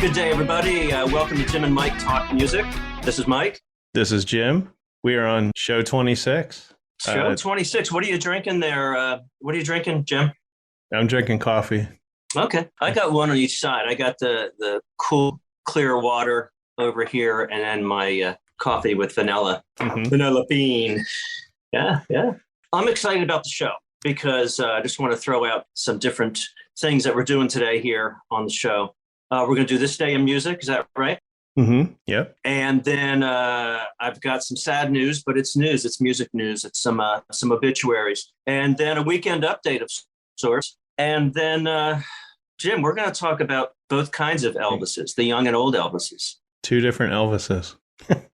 Good day, everybody. Welcome to Jim and Mike Talk Music. This is Mike. This is Jim. We are on show 26. Show 26. What are you drinking there? What are you drinking, Jim? I'm drinking coffee. Okay. I got one on each side. I got the cool, clear water over here, and then my coffee with vanilla bean. Yeah. I'm excited about the show because I just want to throw out some different things that we're doing today here on the show. We're going to do This Day in Music. Is that right? Mm-hmm. Yep. And then I've got some sad news, but it's news. It's music news. It's some obituaries. And then a weekend update of sorts. And then, Jim, we're going to talk about both kinds of Elvises, the young and old Elvises. Two different Elvises.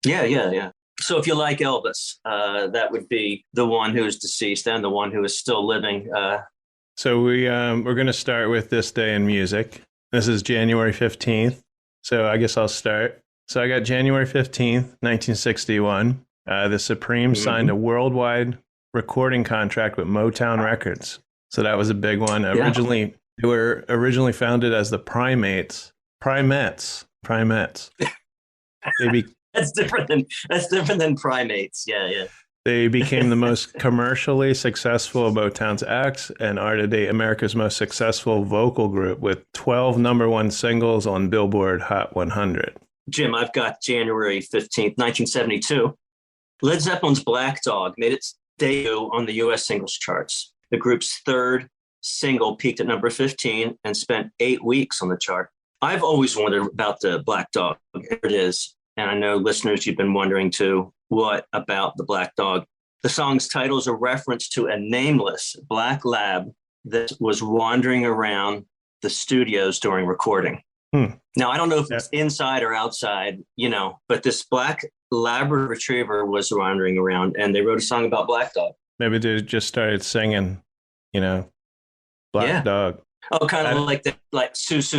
Yeah. So if you like Elvis, that would be the one who is deceased and the one who is still living. So we're going to start with This Day in Music. This is January 15th. So I guess I'll start. So I got January 15th, 1961. The Supremes signed a worldwide recording contract with Motown Records. So that was a big one. Yeah. They were originally founded as the Primates. That's different than Primates. Yeah. They became the most commercially successful of Motown's acts and are today America's most successful vocal group with 12 number one singles on Billboard Hot 100. Jim, I've got January 15th, 1972. Led Zeppelin's Black Dog made its debut on the U.S. singles charts. The group's third single peaked at number 15 and spent 8 weeks on the chart. I've always wondered about the Black Dog. Here it is. And I know listeners, you've been wondering too, what about the Black Dog? The song's title is a reference to a nameless black lab that was wandering around the studios during recording. Now, I don't know if it's inside or outside, but this black Labrador retriever was wandering around and they wrote a song about Black Dog. Maybe they just started singing, Black Dog. Oh, kind of like the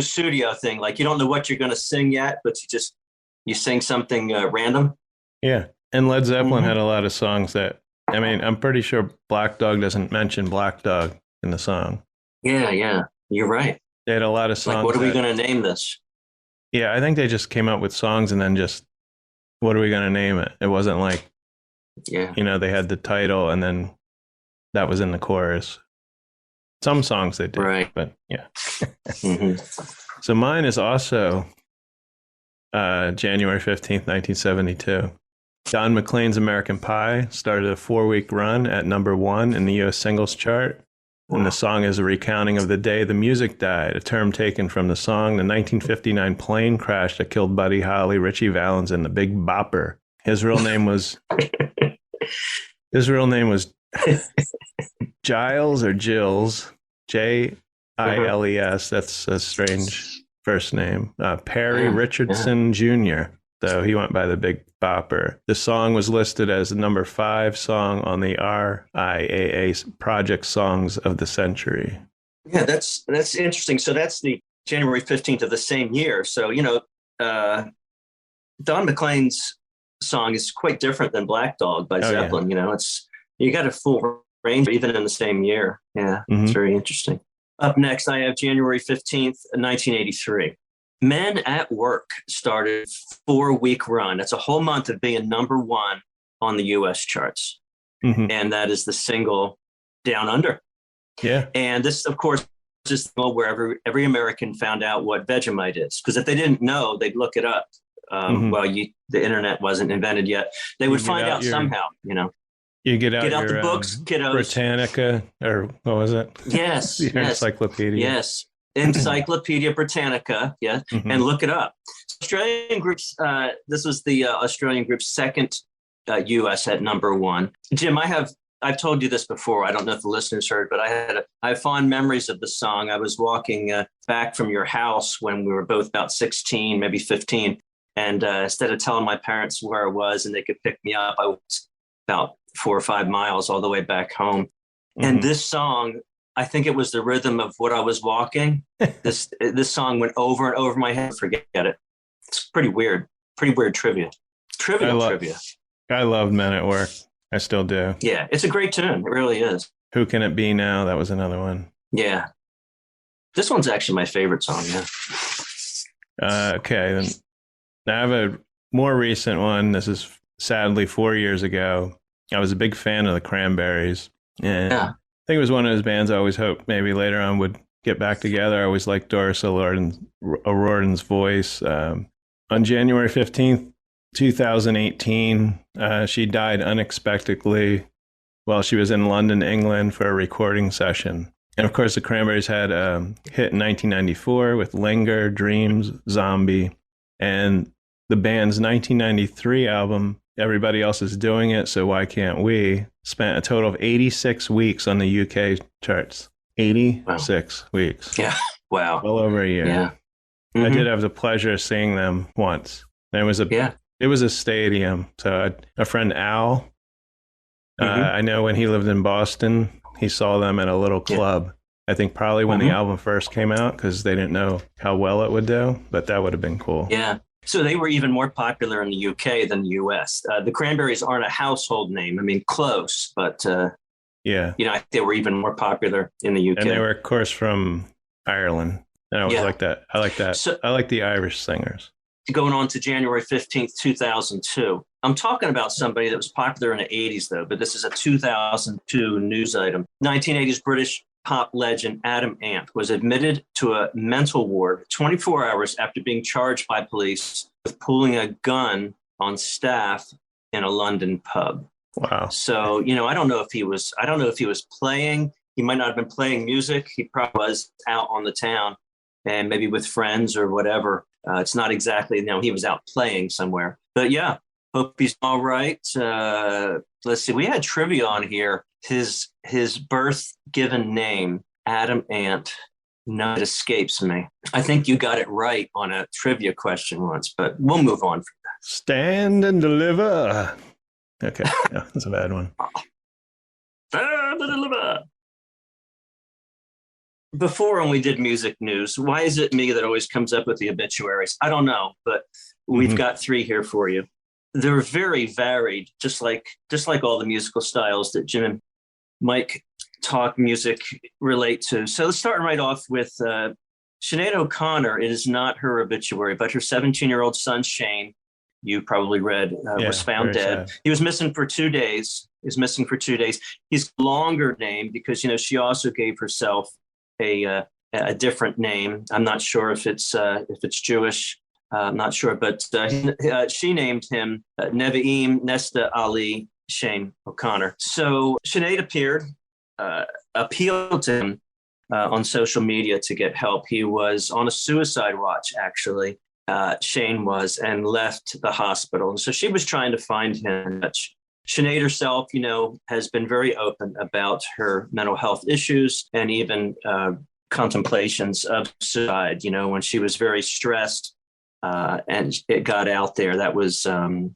studio thing. Like you don't know what you're going to sing yet, but you sing something random. Yeah. And Led Zeppelin had a lot of songs that, I'm pretty sure Black Dog doesn't mention Black Dog in the song. Yeah. You're right. They had a lot of songs. Like, what are we going to name this? Yeah, I think they just came up with songs and then just, what are we going to name it? It wasn't like, they had the title and then that was in the chorus. Some songs they did, right. But yeah. So mine is also January 15th, 1972. Don McLean's American Pie started a 4-week run at number 1 in the U.S. singles chart. And the song is a recounting of the day the music died, a term taken from the song, the 1959 plane crash that killed Buddy Holly, Ritchie Valens, and the Big Bopper. His real name was Giles or Jills, Jiles. That's a strange first name. Perry Richardson Jr., though he went by the Big Bopper. The song was listed as the number 5 song on the RIAA Project Songs of the Century. Yeah, that's interesting. So that's the January 15th of the same year. So, Don McLean's song is quite different than Black Dog by Zeppelin. Yeah. You got a full range even in the same year. Yeah, It's very interesting. Up next, I have January 15th, 1983. Men at Work started a 4-week run. That's a whole month of being number 1 on the U.S. charts. And that is the single Down Under. Yeah. And this, of course, is where every American found out what Vegemite is. Because if they didn't know, they'd look it up. The internet wasn't invented yet. They would find out somehow, You get out the books, kiddos. Britannica, or what was it? Yes. Encyclopedia. Yes. Encyclopedia Britannica, and look it up. Australian groups. This was the Australian group's second U.S. at number 1. Jim, I've told you this before. I don't know if the listeners heard, but I have fond memories of the song. I was walking back from your house when we were both about 16, maybe 15, and instead of telling my parents where I was and they could pick me up, I was about 4 or 5 miles all the way back home. And this song, I think it was the rhythm of what I was walking. This song went over and over my head. Forget it. It's pretty weird trivia. Trivia. I loved Men at Work. I still do. Yeah, it's a great tune. It really is. Who Can It Be Now? That was another one. Yeah. This one's actually my favorite song, yeah. Okay, then I have a more recent one. This is sadly 4 years ago. I was a big fan of the Cranberries, and I think it was one of those bands I always hoped maybe later on would get back together. I always liked Doris O'Riordan's voice. On January 15th, 2018, she died unexpectedly while she was in London, England for a recording session. And of course, the Cranberries had a hit in 1994 with Linger, Dreams, Zombie, and the band's 1993 album, Everybody Else Is Doing It, So Why Can't We, spent a total of 86 weeks on the UK charts. 86 weeks. Yeah. Wow. Well over a year. Yeah. I did have the pleasure of seeing them once. And it was a stadium. So a friend, Al, I know when he lived in Boston, he saw them at a little club. I think probably when the album first came out, because they didn't know how well it would do, but that would have been cool. Yeah. So they were even more popular in the UK than the US. The Cranberries aren't a household name. I mean, close, but they were even more popular in the UK. And they were, of course, from Ireland. And I always like that. I like that. So, I like the Irish singers. Going on to January 15th, 2002. I'm talking about somebody that was popular in the 80s, though, but this is a 2002 news item. 1980s British pop legend Adam Ant was admitted to a mental ward 24 hours after being charged by police with pulling a gun on staff in a London pub. Wow. So, I don't know if he was playing. He might not have been playing music. He probably was out on the town and maybe with friends or whatever. It's not exactly, he was out playing somewhere. But yeah, hope he's all right. Let's see. We had trivia on here. His birth given name, Adam Ant. No, it escapes me. I think you got it right on a trivia question once, but we'll move on from that. Stand and deliver. Okay, yeah, that's a bad one. Stand and deliver. Before, when we did music news, why is it me that always comes up with the obituaries? I don't know, but we've got three here for you. They're very varied, just like all the musical styles that Jim and Mike talk music relate to. So let's start right off with Sinead O'Connor. It is not her obituary, but her 17-year-old son, Shane, you probably read, was found dead. Sad. He was missing for 2 days. He's a longer name because, she also gave herself a different name. I'm not sure if it's Jewish. I'm not sure, but she named him Nevi'im Nesta Ali Shane O'Connor. So Sinead appealed to him on social media to get help. He was on a suicide watch, actually. Shane was, and left the hospital. And so she was trying to find him. Sinead herself, has been very open about her mental health issues and even contemplations of suicide. When she was very stressed and it got out there. That was,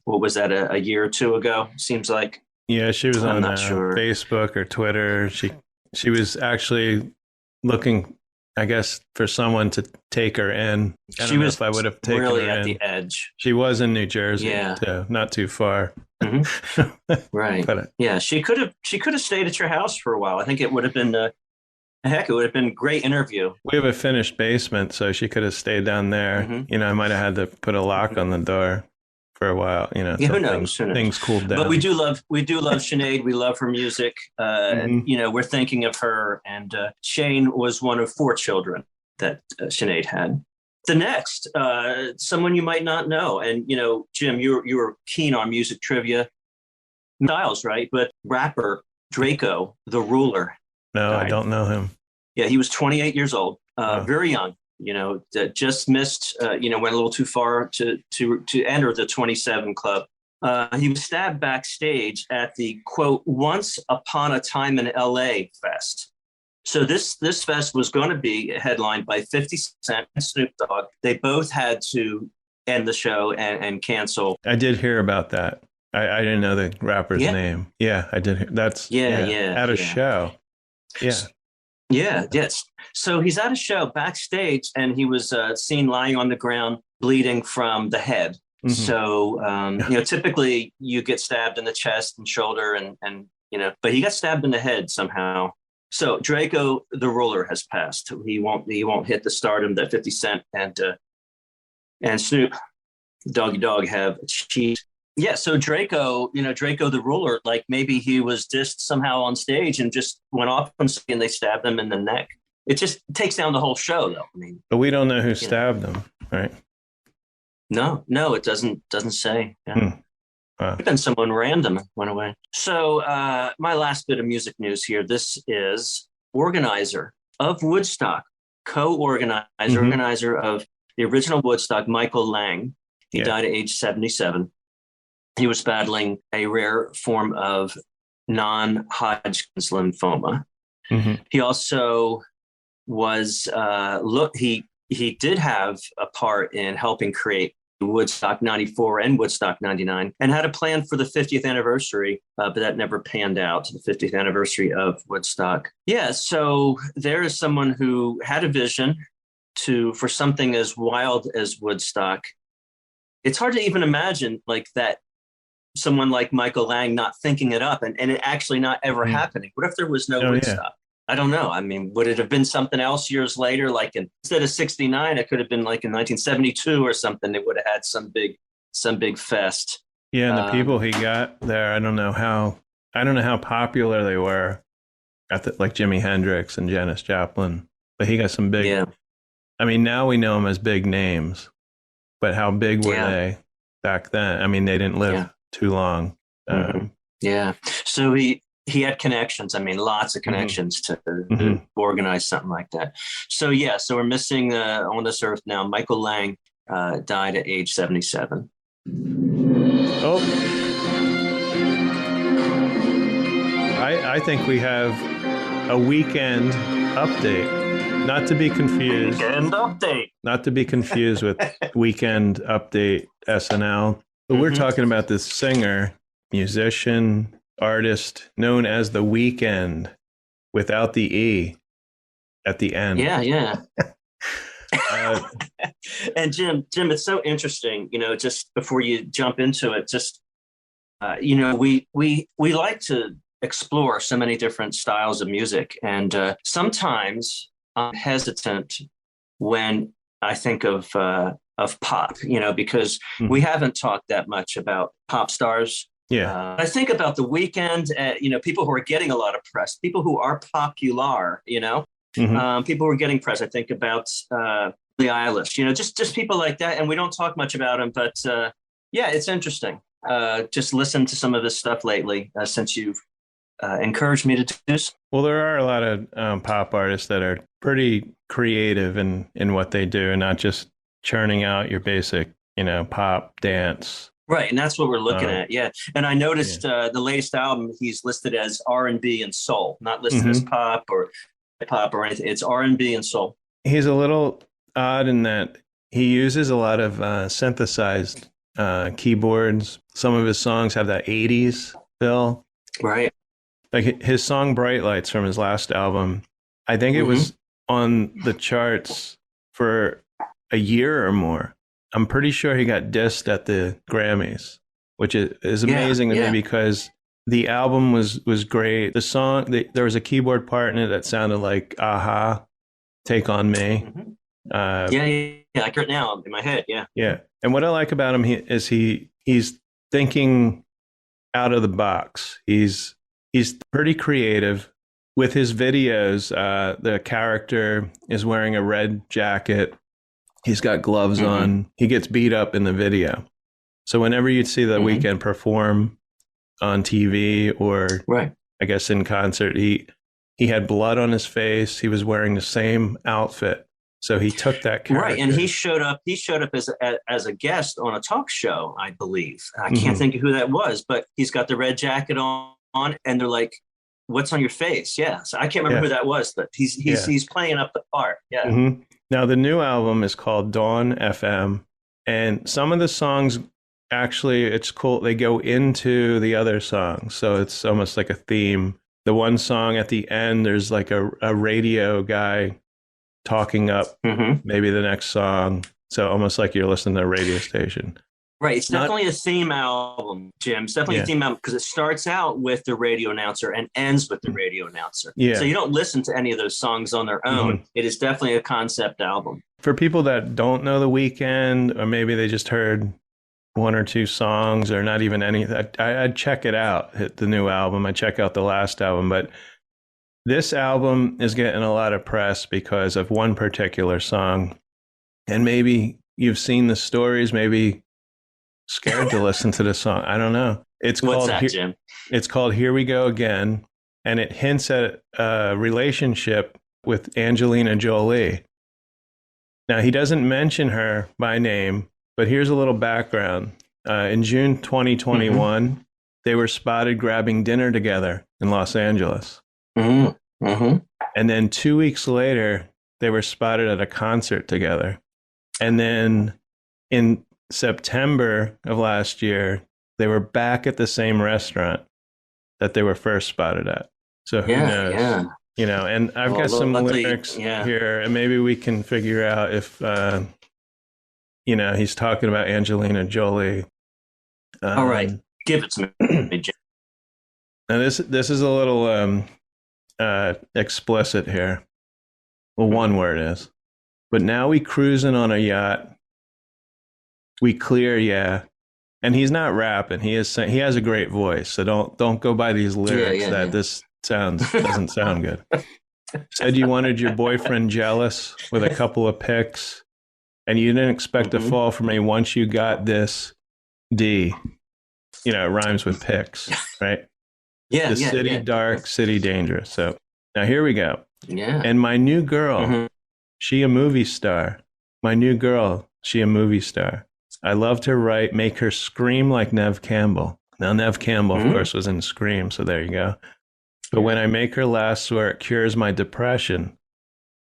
what was that, a year or two ago, seems like? Yeah, she was on Facebook or Twitter. She was actually looking, I guess, for someone to take her in. I don't know if I would have taken really her at in. The edge. She was in New Jersey, too, not too far. Right. But, she could have stayed at your house for a while. I think it would have been it would have been a great interview. We have a finished basement, so she could have stayed down there. I might have had to put a lock on the door for a while. Who knows? Things cooled down. But we do love Sinead. We love her music. And, we're thinking of her. And Shane was one of 4 children that Sinead had. The next, someone you might not know. And, Jim, you were keen on music trivia. Styles, right? But rapper Draco, the Ruler. No, died. I don't know him. Yeah, he was 28 years old, very young. Just missed. Went a little too far to enter the 27 club. He was stabbed backstage at the quote "Once Upon a Time in L.A." fest. So this fest was going to be headlined by 50 Cent and Snoop Dogg. They both had to end the show and cancel. I did hear about that. I didn't know the rapper's name. Yeah, I did. That's at a show. Yeah. Yeah. Yes. So he's at a show backstage, and he was seen lying on the ground, bleeding from the head. So typically you get stabbed in the chest and shoulder, and but he got stabbed in the head somehow. So Draco, the Ruler, has passed. He won't hit the stardom that 50 Cent and and Snoop Doggy Dogg have achieved. Yeah, so Draco, Draco the Ruler, like maybe he was dissed somehow on stage and just went off and they stabbed him in the neck. It just takes down the whole show, though. I mean, but we don't know who stabbed him, right? No, it doesn't say. Yeah. Wow. Then someone random went away. So my last bit of music news here. This is organizer of Woodstock, organizer of the original Woodstock, Michael Lang. He died at age 77. He was battling a rare form of non-Hodgkin's lymphoma. Mm-hmm. He also was he did have a part in helping create Woodstock 94 and Woodstock 99 and had a plan for the 50th anniversary, but that never panned out, the 50th anniversary of Woodstock. Yeah, so there is someone who had a vision for something as wild as Woodstock. It's hard to even imagine like that, someone like Michael Lang not thinking it up and it actually not ever happening. What if there was no Woodstock? Yeah. I don't know. I mean, would it have been something else years later? Like instead of 69, it could have been like in 1972 or something. It would have had some big fest. Yeah, and the people he got there, I don't know how popular they were like Jimi Hendrix and Janis Joplin, but he got some big. Yeah. I mean, now we know them as big names, but how big were they back then? I mean, they didn't live too long. Yeah. So he had connections. I mean, lots of connections to organize something like that. So so we're missing on this earth now. Michael Lang died at age 77. Oh, I think we have a Weeknd update. Not to be confused. Weeknd update. Not to be confused with Weeknd Update SNL. But we're talking about this singer, musician, artist known as The Weeknd without the E at the end. Yeah. And Jim, it's so interesting, just before you jump into it, just, we like to explore so many different styles of music. And sometimes I'm hesitant when I think of pop, because we haven't talked that much about pop stars. Yeah. I think about The Weeknd, people who are getting a lot of press, people who are popular, people who are getting press. I think about Billie Eilish, just people like that. And we don't talk much about them, but it's interesting. Just listen to some of this stuff lately since you've encouraged me to do so. Well, there are a lot of pop artists that are pretty creative in what they do and not just churning out your basic, pop dance. Right, and that's what we're looking at, yeah. And I noticed the latest album, he's listed as R&B and soul, not listed as pop or hip-hop or anything. It's R&B and soul. He's a little odd in that he uses a lot of synthesized keyboards. Some of his songs have that 80s feel. Right. Like his song Bright Lights from his last album, I think it was on the charts for a year or more. I'm pretty sure he got dissed at the Grammys, which is amazing to me because the album was great. The song, there was a keyboard part in it that sounded like Aha, Take On Me. I hear it now in my head, Yeah, and what I like about him is he's thinking out of the box. He's pretty creative. With his videos, the character is wearing a red jacket. He's got gloves on. He gets beat up in the video. So whenever you'd see The Weeknd perform on TV or I guess in concert, he had blood on his face. He was wearing the same outfit. So he took that character. Right, and he showed up as a guest on a talk show, I believe. I can't think of who that was, but he's got the red jacket on and they're like, "What's on your face?" Yeah. So I can't remember who that was, but he's playing up the part. Yeah. Now, the new album is called Dawn FM, and some of the songs, actually, it's cool. They go into the other songs, so it's almost like a theme. The one song at the end, there's like a radio guy talking up maybe the next song, so almost like you're listening to a radio station. Right. It's definitely a theme album, Jim. It's definitely a theme album because it starts out with the radio announcer and ends with the radio announcer. Yeah. So you don't listen to any of those songs on their own. It is definitely a concept album. For people that don't know The Weeknd, or maybe they just heard one or two songs or not even any, I'd check it out, hit the new album. I check out the last album, but this album is getting a lot of press because of one particular song. And maybe you've seen the stories, maybe scared to listen to the song. I don't know. What's that, Jim? It's called Here We Go Again. And it hints at a relationship with Angelina Jolie. Now, he doesn't mention her by name, but here's a little background. In June 2021, they were spotted grabbing dinner together in Los Angeles. And then 2 weeks later, they were spotted at a concert together. And then in September of last year, they were back at the same restaurant that they were first spotted at. So who knows? Yeah. You know, and I've got some lyrics here, and maybe we can figure out if, you know, he's talking about Angelina Jolie. All right, give it to me, Jim. Now this is a little explicit here. Well, one word is. But now we cruising on a yacht. We clear, yeah. And he's not rapping. He has a great voice. So don't go by these lyrics this doesn't sound good. Said you wanted your boyfriend jealous with a couple of pics, and you didn't expect to fall for me once you got this D. You know, it rhymes with pics, right? Yeah. The city dark, city dangerous. So now here we go. Yeah. And my new girl, she a movie star. My new girl, she a movie star. I loved her right, make her scream like Nev Campbell. Now, Nev Campbell, of course, was in Scream, so there you go. But when I make her laugh, swear it cures my depression.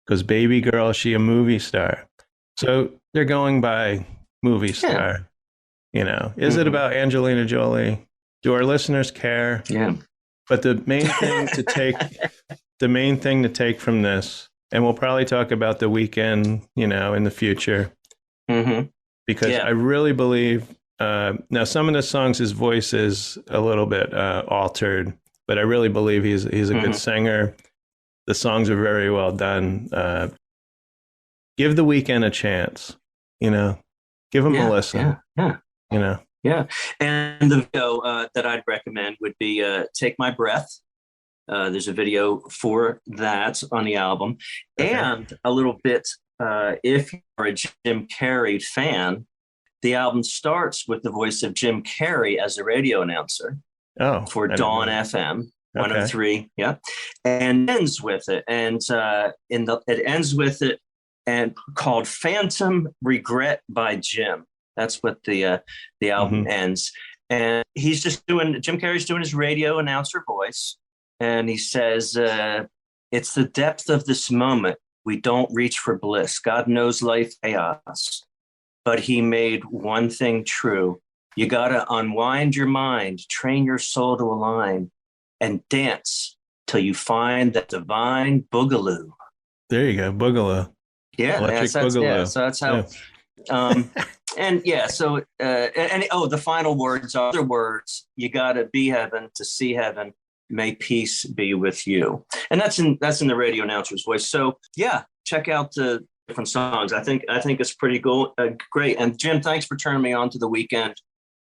Because baby girl, she a movie star. So they're going by movie star. You know, is it about Angelina Jolie? Do our listeners care? Yeah. But the main thing to take from this, and we'll probably talk about The Weeknd, you know, in the future. Because I really believe, now some of the songs, his voice is a little bit altered, but I really believe he's a good singer. The songs are very well done. Give The Weeknd a chance, you know, give him a listen, you know. Yeah. And the video that I'd recommend would be Take My Breath. There's a video for that on the album. Okay. And a little bit, if you're a Jim Carrey fan, the album starts with the voice of Jim Carrey as a radio announcer for Dawn FM 103. Yeah. And ends with it. And it ends with it and called Phantom Regret by Jim. That's what the album ends. And Jim Carrey's doing his radio announcer voice. And he says, it's the depth of this moment. We don't reach for bliss. God knows life chaos. But he made one thing true. You got to unwind your mind, train your soul to align, and dance till you find that divine boogaloo. There you go, boogaloo. Yeah, boogaloo. Yeah, so that's how. Yeah. And the final words are other words. You got to be heaven to see heaven. May peace be with you. And that's in the radio announcer's voice. So yeah, check out the different songs. I think it's pretty cool, great. And Jim, thanks for turning me on to The Weeknd,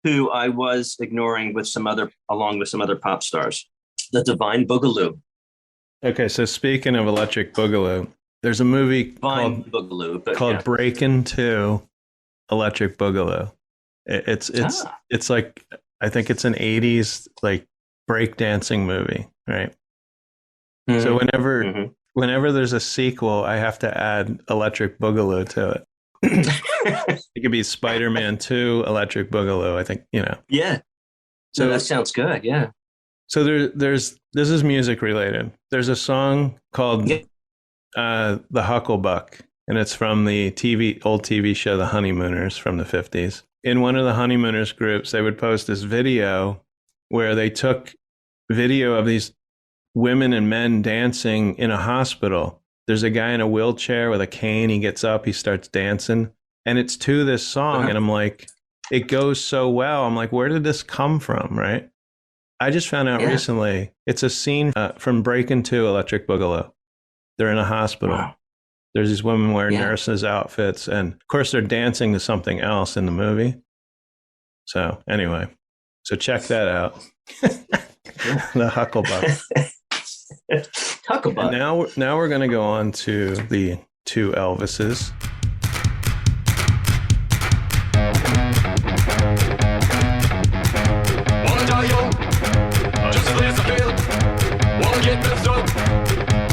who I was ignoring along with some other pop stars. The Divine Boogaloo. Okay, so speaking of Electric Boogaloo, there's a movie called Breakin' 2 Electric Boogaloo. It's like, I think it's an 80s like breakdancing movie, right? So whenever there's a sequel, I have to add Electric Boogaloo to it. It could be Spider-Man 2 Electric Boogaloo, I think, you know. Yeah. So that sounds good, yeah. So this is music related. There's a song called The Hucklebuck, and it's from the old TV show The Honeymooners from the 50s. In one of the Honeymooners groups, they would post this video where they took video of these women and men dancing in a hospital. There's a guy in a wheelchair with a cane. He gets up, he starts dancing, and it's to this song. And I'm like, it goes so well. I'm like, where did this come from, right? I just found out recently, it's a scene from Breakin' 2 Electric Boogaloo. They're in a hospital. Wow. There's these women wearing Yeah. nurses' outfits, and of course they're dancing to something else in the movie. So anyway, so check that out. The Hucklebuck. Hucklebuck. And now we're going to go on to the two Elvises. Wanna die young, just a place I feel. Wanna get messed up,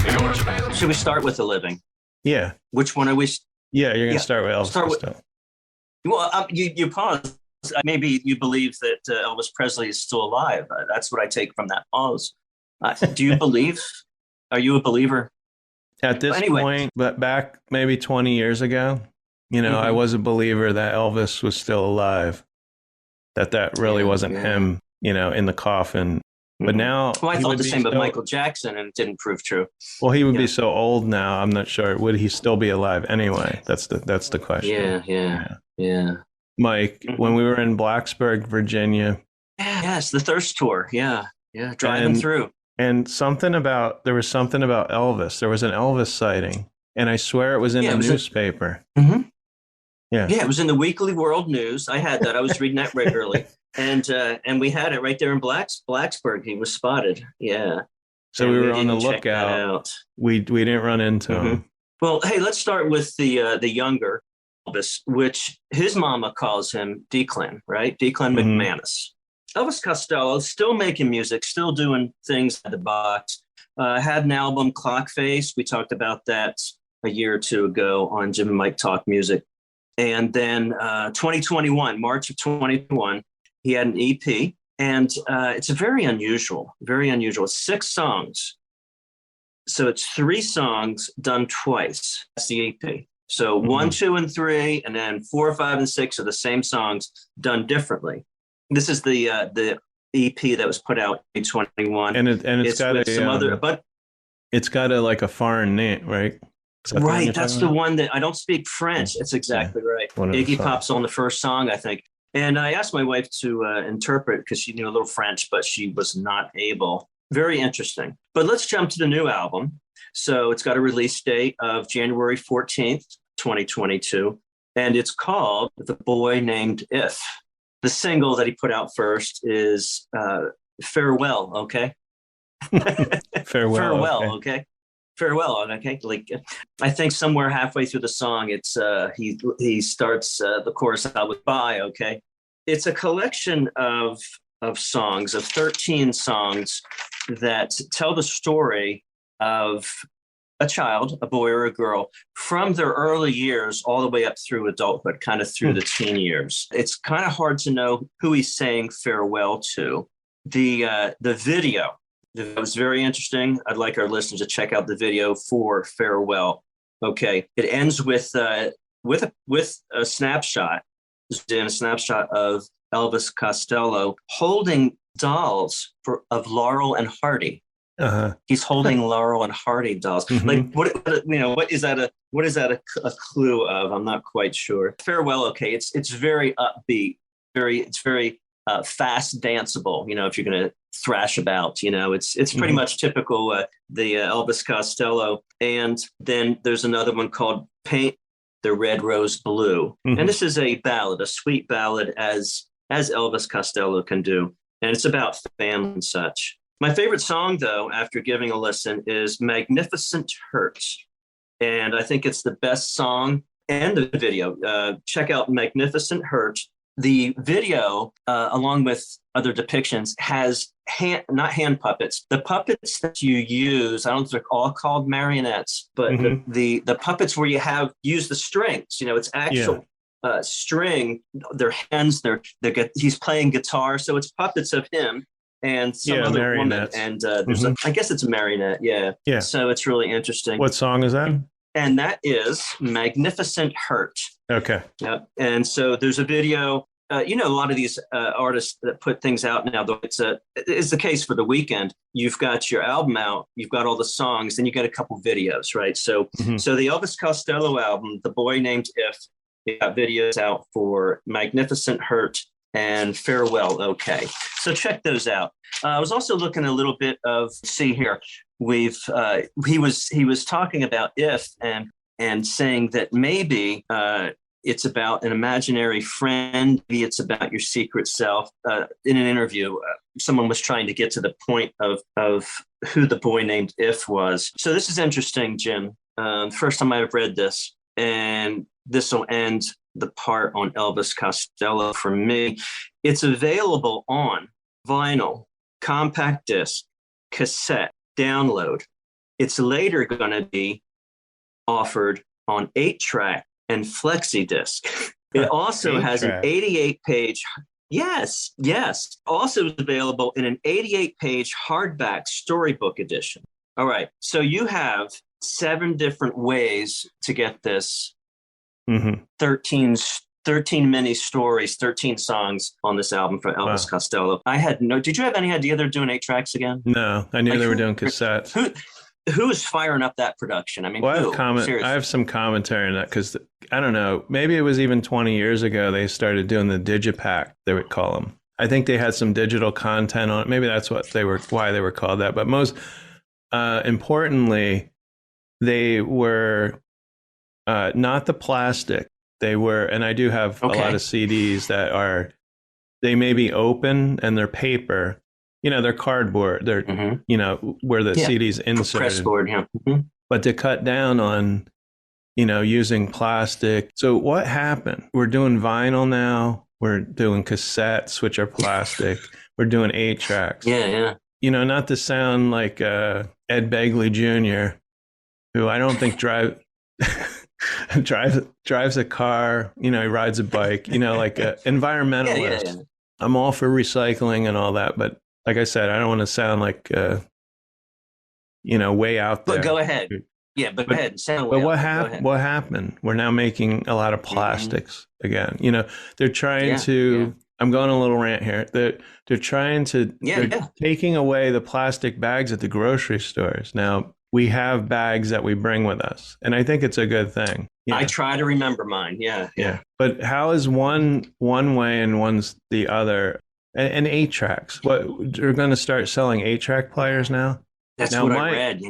you go to jail. Should we start with the living? Yeah. Which one are we? Yeah, you're going to start with Elvis Costello. Well, you paused. Maybe you believe that Elvis Presley is still alive. That's what I take from that pause. Do you believe? Are you a believer? At this point, but back maybe 20 years ago, I was a believer that Elvis was still alive, that really wasn't him, in the coffin. But now, well, I thought the same of Michael Jackson, and it didn't prove true. Well, he would be so old now. I'm not sure. Would he still be alive anyway? That's the question. Yeah. Mike, when we were in Blacksburg, Virginia. Yes, the Thirst Tour. Yeah, driving through. And there was something about Elvis. There was an Elvis sighting, and I swear it was in the newspaper. Yeah, it was in the Weekly World News. I had that. I was reading that regularly. And we had it right there in Blacksburg. He was spotted. Yeah. So we were on the lookout. We didn't run into him. Well, hey, let's start with the younger Elvis, which his mama calls him Declan, right? Declan McManus. Elvis Costello still making music, still doing things at the box. Had an album, Clockface. We talked about that a year or two ago on Jim and Mike Talk Music. And then 2021, March of 2021. He had an EP, and it's very unusual. 6 songs. So it's 3 songs done twice. That's the EP. So 1, 2, and 3, and then 4, 5, and 6 are the same songs done differently. This is the EP that was put out in 2021, and it's got some other, but it's got a foreign name, right? Right, that's the one that I don't speak French. It's exactly right. Iggy Pop's on the first song, I think. And I asked my wife to interpret because she knew a little French, but she was not able. Very interesting. But let's jump to the new album. So it's got a release date of January 14th, 2022. And it's called The Boy Named If. The single that he put out first is Farewell, okay? Farewell, okay? Farewell, okay? Like, I think somewhere halfway through the song, it's he starts the chorus out with "Bye," okay? It's a collection of songs, of 13 songs that tell the story of a child, a boy or a girl, from their early years all the way up through adulthood, kind of through the teen years. It's kind of hard to know who he's saying farewell to. The video. It was very interesting. I'd like our listeners to check out the video for Farewell. Okay, it ends with a snapshot. A snapshot of Elvis Costello holding dolls of Laurel and Hardy. He's holding Laurel and Hardy dolls. Like what is that a clue of? I'm not quite sure. Farewell. Okay, it's very upbeat. It's very fast danceable. If you're going to thrash about, it's pretty much typical the Elvis Costello. And then there's another one called Paint the Red Rose Blue, and this is a ballad, a sweet ballad as Elvis Costello can do, and it's about family and such. My favorite song, though, after giving a listen, is Magnificent Hurt, and I think it's the best song and the video. Check out Magnificent Hurt. The video, along with other depictions, has not hand puppets. The puppets that you use, I don't think they're all called marionettes, but the puppets where you use the strings. It's actual string. Their hands. He's playing guitar, so it's puppets of him and some other woman. And there's I guess it's a marionette. Yeah. So it's really interesting. What song is that? And that is Magnificent Hurt. Okay. Yeah. And so there's a video. A lot of these artists that put things out now, though, it's the case for the Weeknd. You've got your album out, you've got all the songs, then you get a couple videos, right? So the Elvis Costello album, The Boy Named If, it got videos out for Magnificent Hurt and Farewell, okay. So check those out. I was also looking a little bit of, see here, he was talking about If, and and saying that maybe it's about an imaginary friend. Maybe it's about your secret self. In an interview, someone was trying to get to the point of who the boy named If was. So this is interesting, Jim. First time I've read this, and this will end the part on Elvis Costello for me. It's available on vinyl, compact disc, cassette, download. It's later going to be offered on 8-track and flexi disc. It also has an 88-page. Yes. Also is available in an 88-page hardback storybook edition. All right. So you have 7 different ways to get this. 13 mini stories, 13 songs on this album from Elvis Costello. Did you have any idea they're doing 8 tracks again? No, I knew they were doing cassettes. Who's firing up that production? I mean, I have some commentary on that because I don't know. Maybe it was even 20 years ago they started doing the digipack, they would call them. I think they had some digital content on it. Maybe that's why they were called that. But most importantly, they were not the plastic. They were, and I do have a lot of CDs that they may be open and they're paper. They're cardboard. They're, where the CD's inserted. Pressboard, But to cut down on, using plastic. So what happened? We're doing vinyl now. We're doing cassettes, which are plastic. We're doing 8 tracks. Yeah. Not to sound like Ed Begley Jr., who I don't think drives a car. He rides a bike. Like an environmentalist. Yeah. I'm all for recycling and all that, but like I said, I don't want to sound like, way out there. But go ahead. Yeah, but go ahead. But what happened? We're now making a lot of plastics again. They're trying to. I'm going a little rant here. They're trying to. They're taking away the plastic bags at the grocery stores. Now we have bags that we bring with us, and I think it's a good thing. I try to remember mine. Yeah. But how is one way and one's the other? And 8 tracks. What, you're going to start selling 8-track players now? That's what Mike, I read. I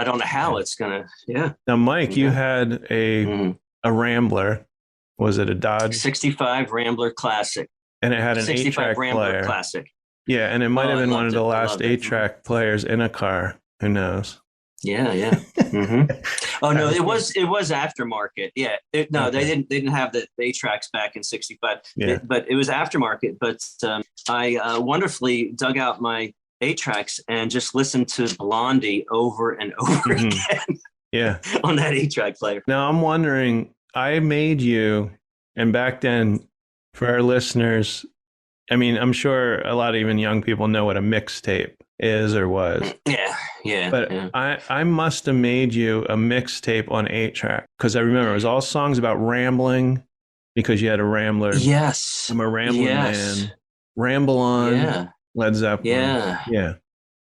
don't know how it's going to. Yeah. Now, Mike, you had a Rambler. Was it a Dodge? 65 Rambler Classic. And it had an 8-track player. Classic. Yeah, and it might have been one of the last 8-track players in a car. Who knows? Yeah. Oh no, it was aftermarket. Yeah, they didn't have the 8 tracks back in '65. Yeah. But it was aftermarket. But I wonderfully dug out my 8 tracks and just listened to Blondie over and over again. Yeah, on that 8-track player. Now I'm wondering. I made you, and back then, for our listeners, I mean, I'm sure a lot of even young people know what a mixtape is or was. Yeah. But I must have made you a mixtape on 8-track because I remember it was all songs about rambling because you had a Rambler. Yes. I'm a rambling man. Ramble on. Yeah. Led Zeppelin. Yeah.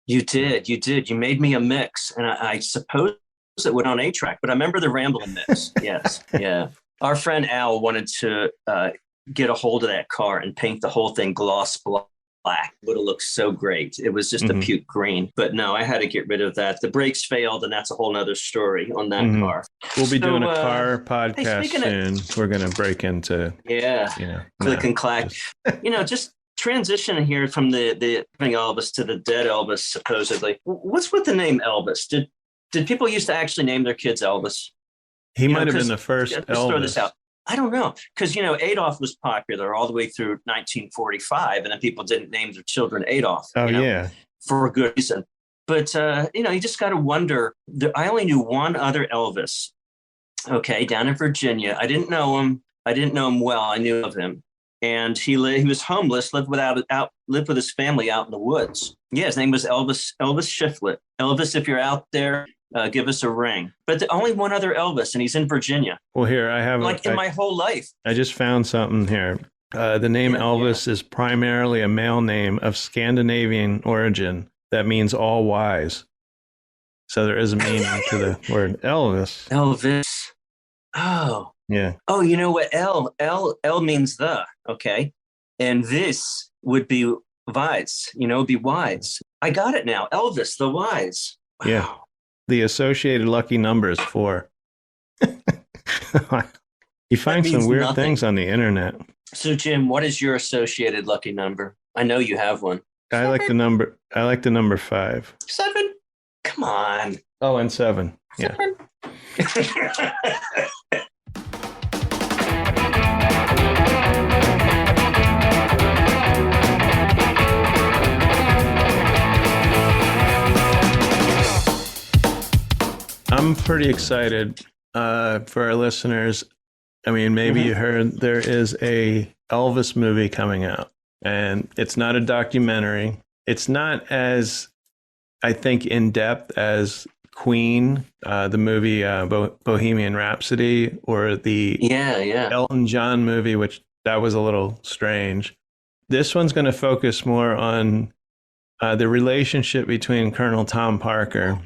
You did. You made me a mix, and I suppose it went on 8-track, but I remember the rambling mix. Yes. Yeah. Our friend Al wanted to get a hold of that car and paint the whole thing gloss black. Would have looked so great. It was just a puke green. But no, I had to get rid of that. The brakes failed, and that's a whole nother story on that car. We'll be doing a car podcast soon. We're going to break into click and clack. Just transition here from the Elvis to the dead Elvis, supposedly. What's with the name Elvis? Did people used to actually name their kids Elvis? He might have been the first Elvis. Let's throw this out. I don't know, because Adolf was popular all the way through 1945, and then people didn't name their children Adolf. For a good reason. But you just got to wonder. I only knew one other Elvis. Okay, down in Virginia. I didn't know him. Well. I knew of him, and he was homeless, lived with his family out in the woods. Yeah, his name was Elvis Shiflett. Elvis, if you're out there, give us a ring. But only one other Elvis, and he's in Virginia. Well, here I have my whole life. I just found something here. The name Elvis is primarily a male name of Scandinavian origin that means all wise. So there is a meaning to the word Elvis. Elvis. Oh. Yeah. Oh, you know what? L means the. Okay, and this would be wise. Be wise. I got it now. Elvis, the wise. Wow. Yeah. The associated lucky number is 4. You find some means weird nothing. things on the internet. So, Jim, what is your associated lucky number? I know you have one. I like the number. I like the number 5. 7? Come on. Oh, and 7. Yeah. 7. I'm pretty excited for our listeners. I mean, maybe you heard there is a Elvis movie coming out, and it's not a documentary. It's not as, I think, in depth as Queen, the movie Bohemian Rhapsody, or the Elton John movie, which that was a little strange. This one's going to focus more on the relationship between Colonel Tom Parker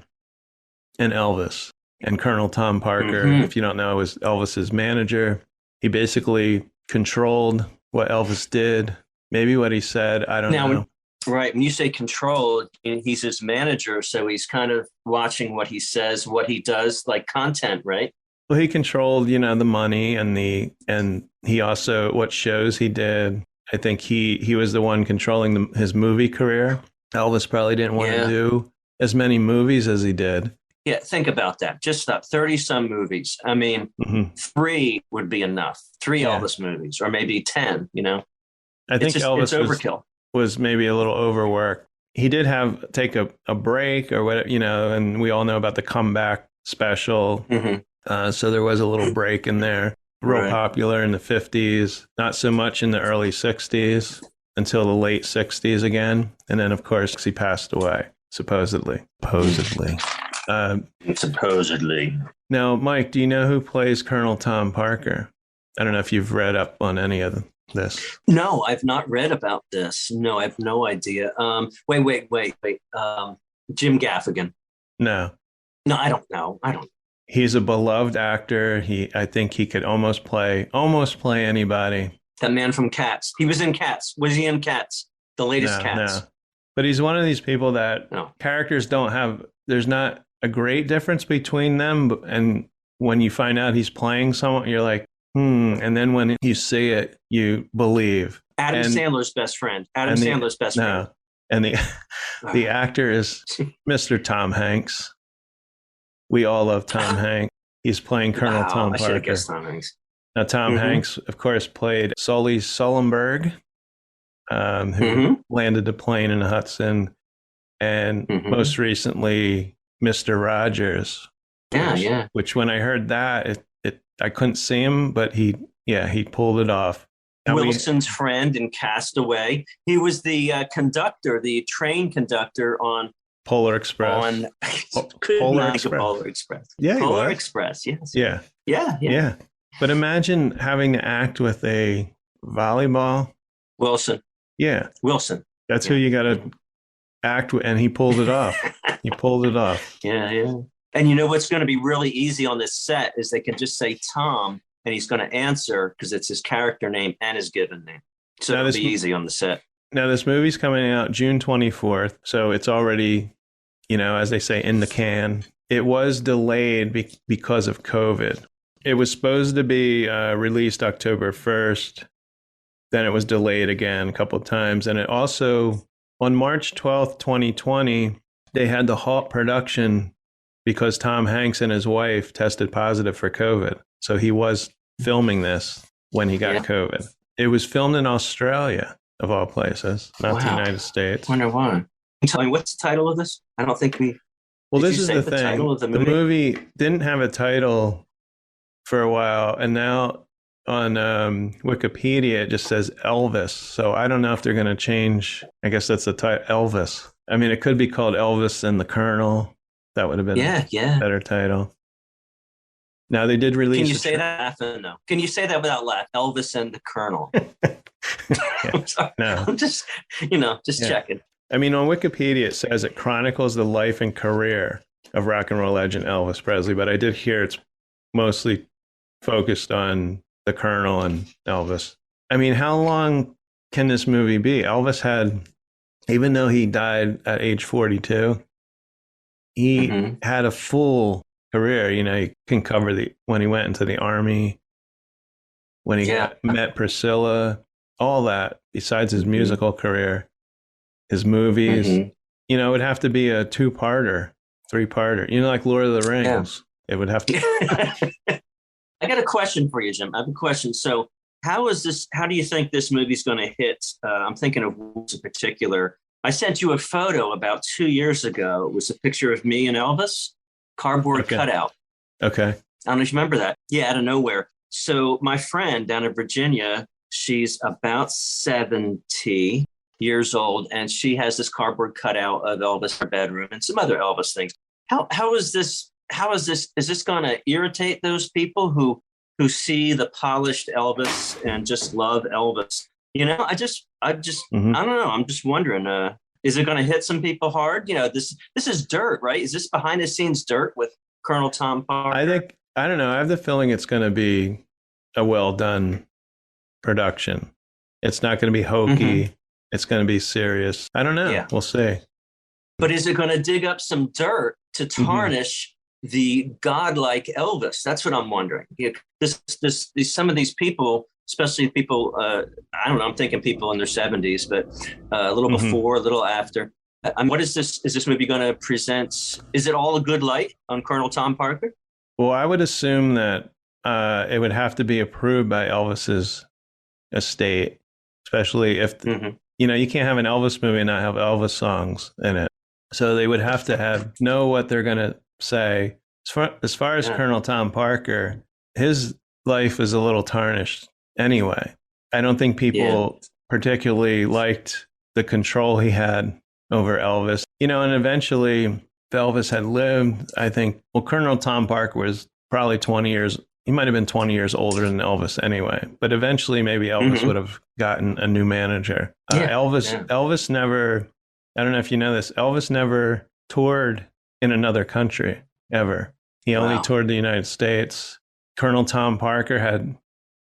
and Elvis. And Colonel Tom Parker, if you don't know, was Elvis's manager. He basically controlled what Elvis did, maybe what he said. I don't know. Right. When you say control, he's his manager. So he's kind of watching what he says, what he does, like content, right? Well, he controlled, the money and he also, what shows he did. I think he was the one controlling his movie career. Elvis probably didn't want to do as many movies as he did. Yeah, think about that. Just stop. 30-some movies. I mean, 3 would be enough. 3 Elvis movies, or maybe 10, I think Elvis it's overkill. Was maybe a little overworked. He did take a break or whatever, and we all know about the comeback special. So there was a little break in there. Real popular in the 50s, not so much in the early 60s until the late 60s again. And then, of course, he passed away, supposedly. Supposedly. Now, Mike, do you know who plays Colonel Tom Parker? I don't know if you've read up on any of this. No, I've not read about this. No, I have no idea. Wait. Jim Gaffigan. No, I don't know. He's a beloved actor. I think he could almost play anybody. That man from Cats. He was in Cats. Was he in Cats? The latest Cats? No. But he's one of these people that characters don't have. There's not a great difference between them, and when you find out he's playing someone, you're like, and then when you see it, you believe. Adam Sandler's best friend. Sandler's best friend. And the actor is Mr. Tom Hanks. We all love Tom Hanks. He's playing Colonel Tom Parker. I should have guessed Tom Hanks. Now, Tom Hanks, of course, played Sully Sullenberg, who landed the plane in the Hudson, and most recently, Mr. Rogers. Which when I heard that, I couldn't see him, but he pulled it off. Now Wilson's friend in Castaway. He was the conductor, the train conductor on Polar Express. Polar Express. Yeah, Polar Express. Yes. Yeah. But imagine having to act with a volleyball. Wilson. Yeah. Wilson. That's who you got to act with, and he pulled it off. Yeah. And you know what's going to be really easy on this set is they can just say Tom, and he's going to answer because it's his character name and his given name. So it'll be easy on the set. Now, this movie's coming out June 24th, so it's already, as they say, in the can. It was delayed because of COVID. It was supposed to be released October 1st. Then it was delayed again a couple of times. And it also, on March 12th, 2020, they had to halt production because Tom Hanks and his wife tested positive for COVID. So he was filming this when he got COVID. It was filmed in Australia, of all places, not the United States. Wonder why. Can you tell me what's the title of this? I don't think we... Well, this is the thing. Title of the movie didn't have a title for a while, and now on Wikipedia, it just says Elvis. So I don't know if they're going to change. I guess that's the title, Elvis. I mean, it could be called Elvis and the Colonel. That would have been a better title. Now, they did release... Can you say that? No. Can you say that without laugh? Elvis and the Colonel. I'm sorry. No. I'm just, checking. I mean, on Wikipedia, it says it chronicles the life and career of rock and roll legend Elvis Presley, but I did hear it's mostly focused on the Colonel and Elvis. I mean, how long can this movie be? Elvis had, even though he died at age 42, he had a full career. You know, you can cover when he went into the army, when he met Priscilla, all that, besides his musical career, his movies. You know, it would have to be a 2-parter, 3-parter. You know, like Lord of the Rings. It would have to. I got a question for you, Jim. I have a question. So how do you think this movie's going to hit? I'm thinking of Wolves in particular. I sent you a photo about 2 years ago. It was a picture of me and Elvis, cardboard cutout. Okay. I don't know if you remember that. Yeah, out of nowhere. So my friend down in Virginia, she's about 70 years old, and she has this cardboard cutout of Elvis in her bedroom and some other Elvis things. How is this? Is this going to irritate those people who see the polished Elvis and just love Elvis? You know, I don't know. I'm just wondering, is it going to hit some people hard? You know, this is dirt, right? Is this behind the scenes dirt with Colonel Tom Parker? I don't know. I have the feeling it's going to be a well done production. It's not going to be hokey. It's going to be serious. I don't know. Yeah. We'll see. But is it going to dig up some dirt to tarnish the godlike Elvis? That's what I'm wondering. Some of these people, especially people, I don't know, I'm thinking people in their 70s, but a little before, a little after. What is this? Is this movie going to present? Is it all a good light on Colonel Tom Parker? Well, I would assume that it would have to be approved by Elvis's estate, especially if, you know, you can't have an Elvis movie and not have Elvis songs in it. So they would have to know what they're going to say. As far as Colonel Tom Parker, his life is a little tarnished anyway. I don't think people particularly liked the control he had over Elvis. You know, and eventually, if Elvis had lived, I think, well, Colonel Tom Parker was probably 20 years, he might have been 20 years older than Elvis anyway. But eventually, maybe Elvis would have gotten a new manager. Elvis never, I don't know if you know this, Elvis never toured in another country ever. He only toured the United States. Colonel Tom Parker had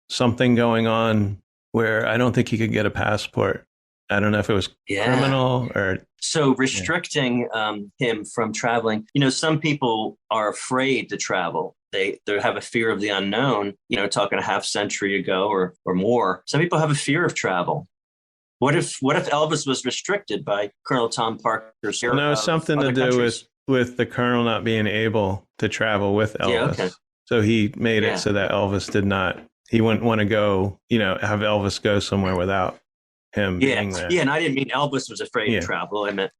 something going on where I don't think he could get a passport. I don't know if it was criminal or... So restricting him from traveling, you know, some people are afraid to travel. They have a fear of the unknown, you know, talking a half century ago or more. Some people have a fear of travel. What if Elvis was restricted by Colonel Tom Parker's fear? No, something to do with the Colonel not being able to travel with Elvis. Yeah, okay. So he made it so that Elvis he wouldn't want to go, you know, have Elvis go somewhere without him being there. Yeah, and I didn't mean Elvis was afraid to travel. I meant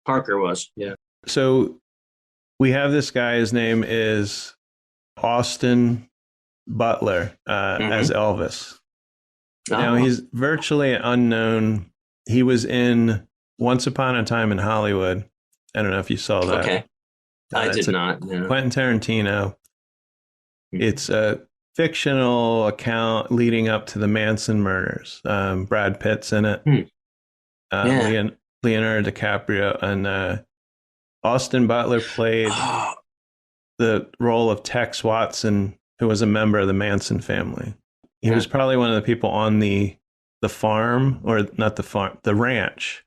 Parker was. Yeah. So we have this guy, his name is Austin Butler as Elvis. Now, he's virtually unknown. He was in Once Upon a Time in Hollywood. I don't know if you saw that. Okay. I did not. Yeah. Quentin Tarantino. It's a fictional account leading up to the Manson murders. Brad Pitt's in it. Leonardo DiCaprio. And Austin Butler played the role of Tex Watson, who was a member of the Manson family. He was probably one of the people on the farm, or not the farm, the ranch.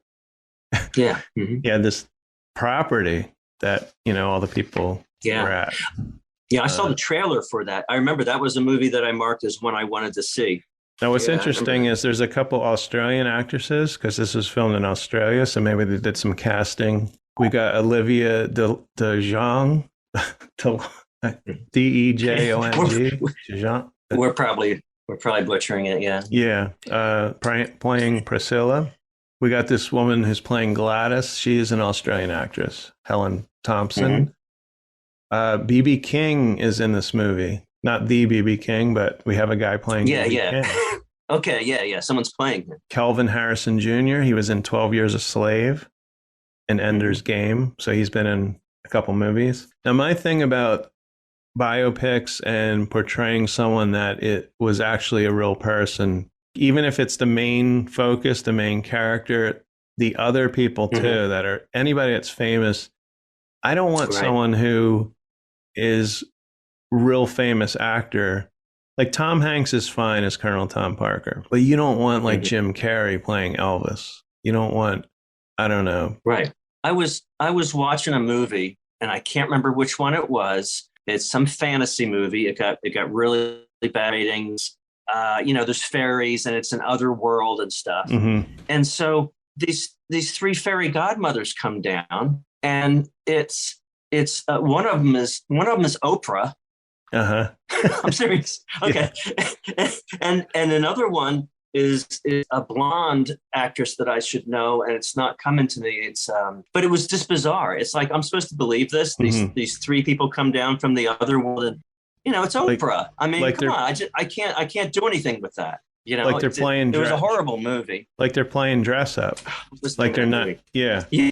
Yeah. He had this property that, you know, all the people were at. Yeah, I saw the trailer for that. I remember that was a movie that I marked as one I wanted to see. Now, what's interesting is there's a couple Australian actresses, because this was filmed in Australia, so maybe they did some casting. We got Olivia de Jong, D-E-J-O-N-G. We're probably butchering it, playing Priscilla. We got this woman who's playing Gladys. She is an Australian actress, Helen Thompson. B.B. King is in this movie. Not the B.B. King, but we have a guy playing B.B. King. Okay, someone's playing him. Kelvin Harrison Jr., he was in 12 Years a Slave and Ender's Game, so he's been in a couple movies. Now, my thing about biopics and portraying someone that it was actually a real person, even if it's the main focus, the main character, the other people too, that are anybody that's famous, I don't want someone who is real famous actor. Like Tom Hanks is fine as Colonel Tom Parker, but you don't want like Jim Carrey playing Elvis. You don't want, I don't know. Right. I was watching a movie and I can't remember which one it was. It's some fantasy movie. It got really bad ratings. There's fairies and it's an other world and stuff. Mm-hmm. And so these three fairy godmothers come down, and it's one of them is Oprah. Uh-huh. I'm serious. Okay. and another one is a blonde actress that I should know, and it's not coming to me. It's but it was just bizarre. It's like, I'm supposed to believe this. These three people come down from the other world, and it's Oprah. I mean, come on. I can't do anything with that. Like they're playing. It was a horrible movie. Like they're playing dress up. Like they're not. Yeah. Yeah.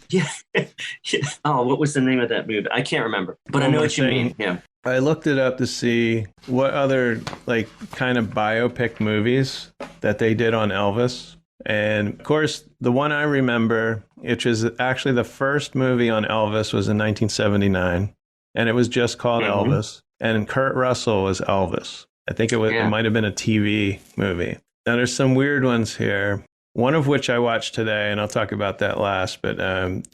Oh, what was the name of that movie? I can't remember, but I know what you mean. Yeah. I looked it up to see what other like kind of biopic movies that they did on Elvis. And of course, the one I remember, which is actually the first movie on Elvis, was in 1979. And it was just called Elvis. And Kurt Russell was Elvis. I think it might have been a TV movie. Now there's some weird ones here. One of which I watched today, and I'll talk about that last. But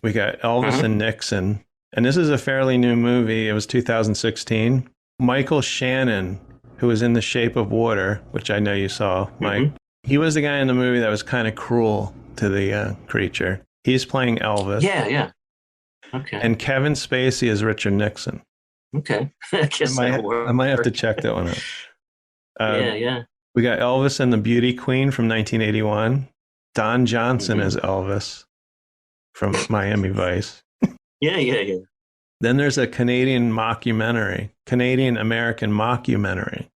we got Elvis and Nixon. And this is a fairly new movie. It was 2016. Michael Shannon, who was in The Shape of Water, which I know you saw, Mike. He was the guy in the movie that was kind of cruel to the creature. He's playing Elvis. Yeah. Okay. And Kevin Spacey is Richard Nixon. Okay. I might have to check that one out. Yeah. We got Elvis and the Beauty Queen from 1981. Don Johnson as Elvis from Miami Vice. Yeah. Then there's a Canadian American mockumentary,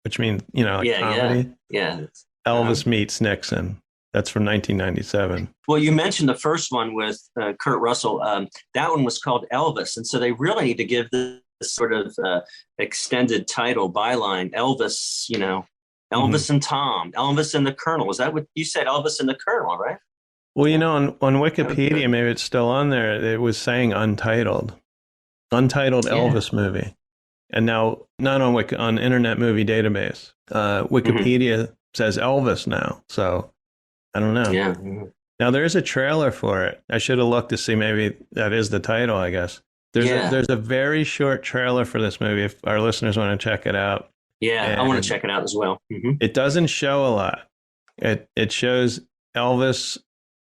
which means, comedy. Yeah. Elvis meets Nixon. That's from 1997. Well, you mentioned the first one with Kurt Russell. That one was called Elvis. And so they really need to give this sort of extended title, byline, Elvis, Elvis and Tom, Elvis and the Colonel. Was that what you said? Elvis and the Colonel, right? Well, on Wikipedia, maybe it's still on there. It was saying Untitled Elvis movie. And now not on Internet Movie Database. Wikipedia says Elvis now. So I don't know. Yeah. Now there's a trailer for it. I should have looked to see, maybe that is the title, I guess. There's a very short trailer for this movie if our listeners want to check it out. Yeah, and I want to check it out as well. It doesn't show a lot. It shows Elvis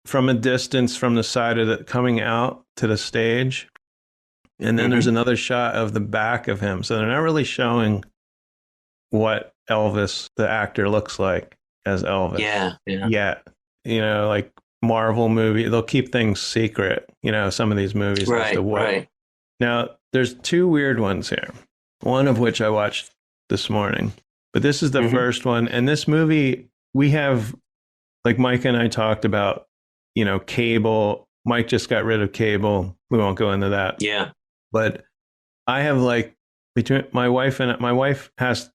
from a distance from the side of it coming out to the stage. And then there's another shot of the back of him. So they're not really showing what Elvis, the actor, looks like as Elvis. Yeah. Yet. Like Marvel movie, they'll keep things secret, some of these movies. Right. Now, there's two weird ones here. One of which I watched this morning. But this is the first one. And this movie, we have, like Mike and I talked about, cable. Mike just got rid of cable. We won't go into that. Yeah. But I have between my wife has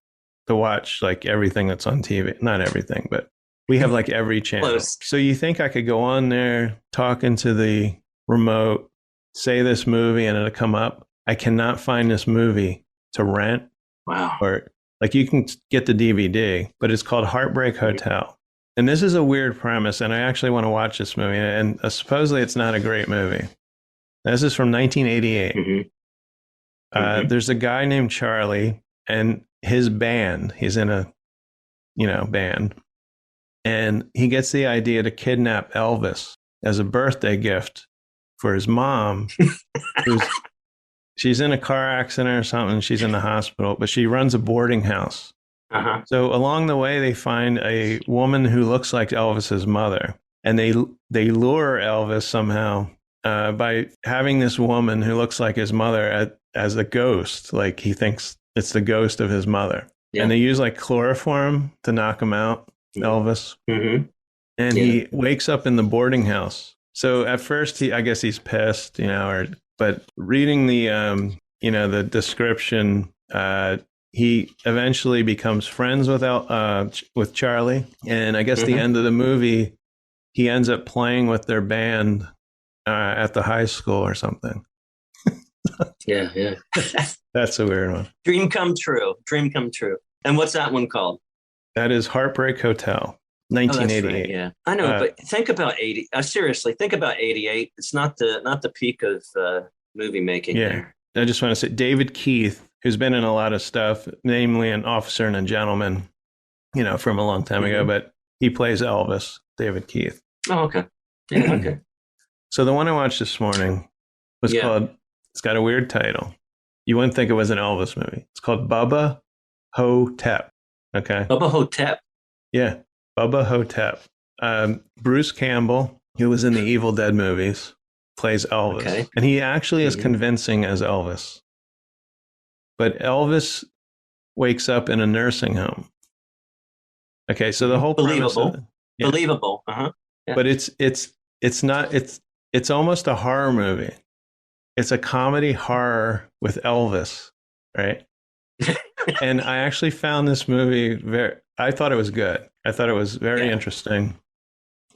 to watch everything that's on TV. Not everything, but we have every channel. Close. So you think I could go on there, talk into the remote, say this movie, and it'll come up? I cannot find this movie to rent. Wow. Or you can get the DVD, but it's called Heartbreak Hotel. And this is a weird premise, and I actually want to watch this movie. And supposedly it's not a great movie. This is from 1988. There's a guy named Charlie and his band. He's in a, band. And he gets the idea to kidnap Elvis as a birthday gift for his mom. She's in a car accident or something. She's in the hospital, but she runs a boarding house. So along the way, they find a woman who looks like Elvis's mother, and they lure Elvis somehow by having this woman who looks like his mother as a ghost. Like he thinks it's the ghost of his mother, and they use chloroform to knock him out, Elvis. And he wakes up in the boarding house. So at first, I guess he's pissed, but reading the the description. He eventually becomes friends with Charlie, and I guess the end of the movie, he ends up playing with their band at the high school or something. Yeah. That's a weird one. Dream come true. And what's that one called? That is Heartbreak Hotel, 1988. Right, yeah, I know, but think about 80. Seriously, think about 88. It's not the peak of movie making. Yeah. I just want to say David Keith, who's been in a lot of stuff, namely An Officer and a Gentleman, from a long time ago, but he plays Elvis, David Keith. Oh, okay. Yeah, okay. So the one I watched this morning was called, it's got a weird title. You wouldn't think it was an Elvis movie. It's called Bubba Ho-Tep. Okay. Bubba Ho-Tep. Yeah. Bubba Ho-Tep. Bruce Campbell, who was in the Evil Dead movies, plays Elvis. Okay. And he actually is convincing as Elvis. But Elvis wakes up in a nursing home. Okay, so the whole believable. Believable. Uh-huh. Yeah. But it's almost a horror movie. It's a comedy horror with Elvis, right? And I actually found this movie I thought it was good. I thought it was very interesting.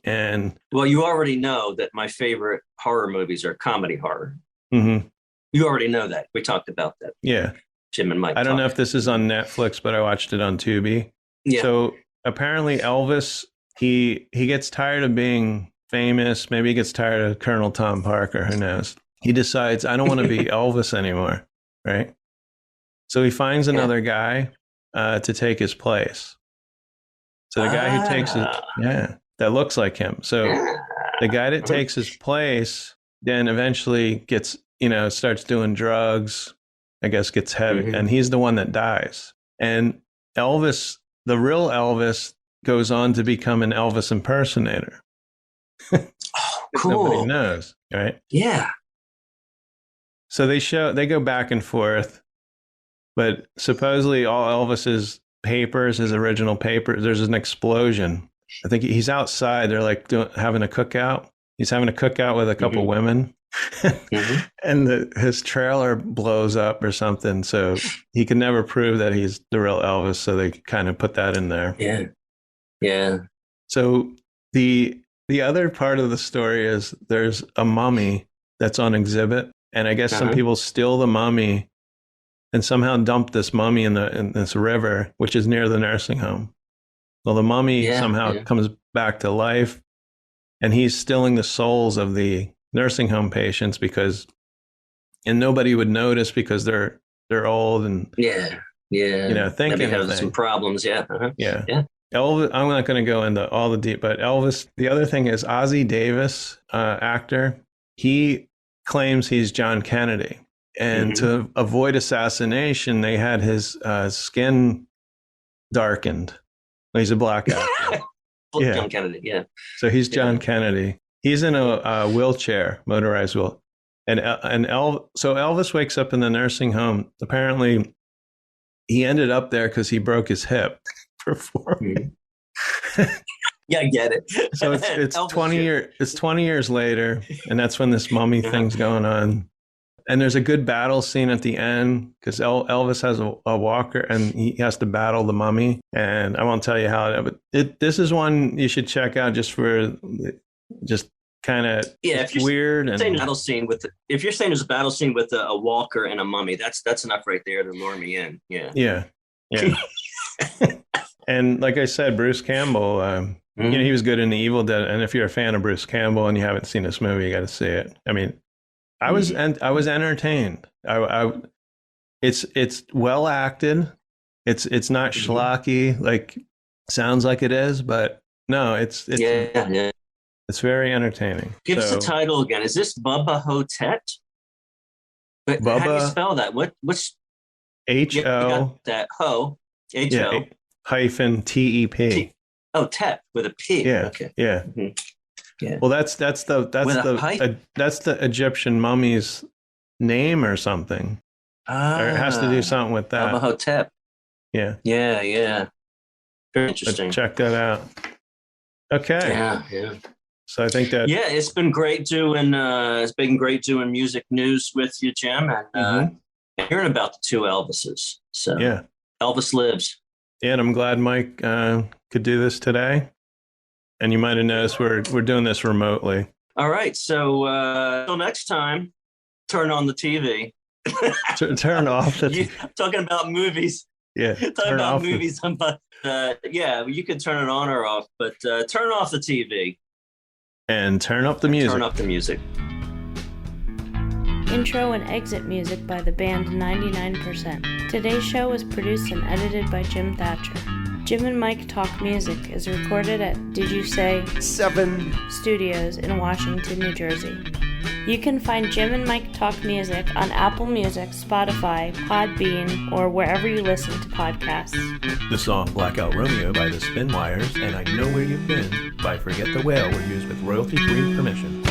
And well, you already know that my favorite horror movies are comedy horror. Mm-hmm. You already know that. We talked about that. Yeah. Jim and Mike. I don't know if this is on Netflix, but I watched it on Tubi. Yeah. So apparently Elvis, he gets tired of being famous. Maybe he gets tired of Colonel Tom Parker. Who knows? He decides, I don't want to be Elvis anymore. Right. So he finds another guy to take his place. So the guy who takes it, that looks like him. So the guy that takes his place then eventually gets, starts doing drugs, I guess gets heavy, and he's the one that dies. And Elvis, the real Elvis, goes on to become an Elvis impersonator. Oh, cool. Nobody knows, right? Yeah. So they go back and forth, but supposedly all Elvis's papers, his original papers, there's an explosion. I think he's outside. They're like having a cookout. He's having a cookout with a couple women, and his trailer blows up or something. So he can never prove that he's the real Elvis. So they kind of put that in there. Yeah, yeah. So the other part of the story is there's a mummy that's on exhibit, and I guess some people steal the mummy and somehow dump this mummy in this river, which is near the nursing home. Well, the mummy somehow comes back to life, and he's stealing the souls of the nursing home patients and nobody would notice because they're old and thinking maybe have some problems. Yeah. Yeah. Elvis, I'm not going to go into all the deep, but Elvis. The other thing is Ozzie Davis, actor. He claims he's John Kennedy. And to avoid assassination, they had his skin darkened. He's a black actor. John Kennedy, yeah. So he's John Kennedy. He's in a wheelchair, motorized wheel. So Elvis wakes up in the nursing home. Apparently, he ended up there because he broke his hip performing. Yeah, I get it. So it's 20 years later, and that's when this mummy thing's going on. And there's a good battle scene at the end because Elvis has a walker and he has to battle the mummy. And I won't tell you how, but this is one you should check out just kind of weird. And if you're saying there's a battle scene with a walker and a mummy, that's enough right there to lure me in. Yeah. Yeah. And like I said, Bruce Campbell, he was good in The Evil Dead. And if you're a fan of Bruce Campbell and you haven't seen this movie, you got to see it. I mean, I was entertained. It's well acted. It's not schlocky like sounds like it is, but no, it's very entertaining. Give us the title again. Is this Bubba Ho-Tep? But Bubba, how do you spell that? What's H-O that Ho H-O hyphen T-E-P. Tep with a P. Yeah. Okay. Yeah. Mm-hmm. Yeah. Well, that's the Egyptian mummy's name or something. Or it has to do something with that. Bubba Ho-Tep. Yeah. Yeah. Very interesting. Check that out. Okay. Yeah. So I think that. Yeah, it's been great doing music news with you, Jim, and hearing about the two Elvises. So Elvis lives. Yeah, and I'm glad Mike could do this today. And you might have noticed we're doing this remotely. All right. So until next time, turn on the TV. Turn off the TV. Talking about movies. Yeah. Talking about movies. But you can turn it on or off, but turn off the TV. And turn up the music. Turn up the music. Intro and exit music by the band 99%. Today's show was produced and edited by Jim Thatcher. Jim and Mike Talk Music is recorded at Did You Say 7 Studios in Washington, New Jersey. You can find Jim and Mike Talk Music on Apple Music, Spotify, Podbean, or wherever you listen to podcasts. The song Blackout Romeo by the Spinwires and I Know Where You've Been by Forget the Whale were used with royalty-free permission.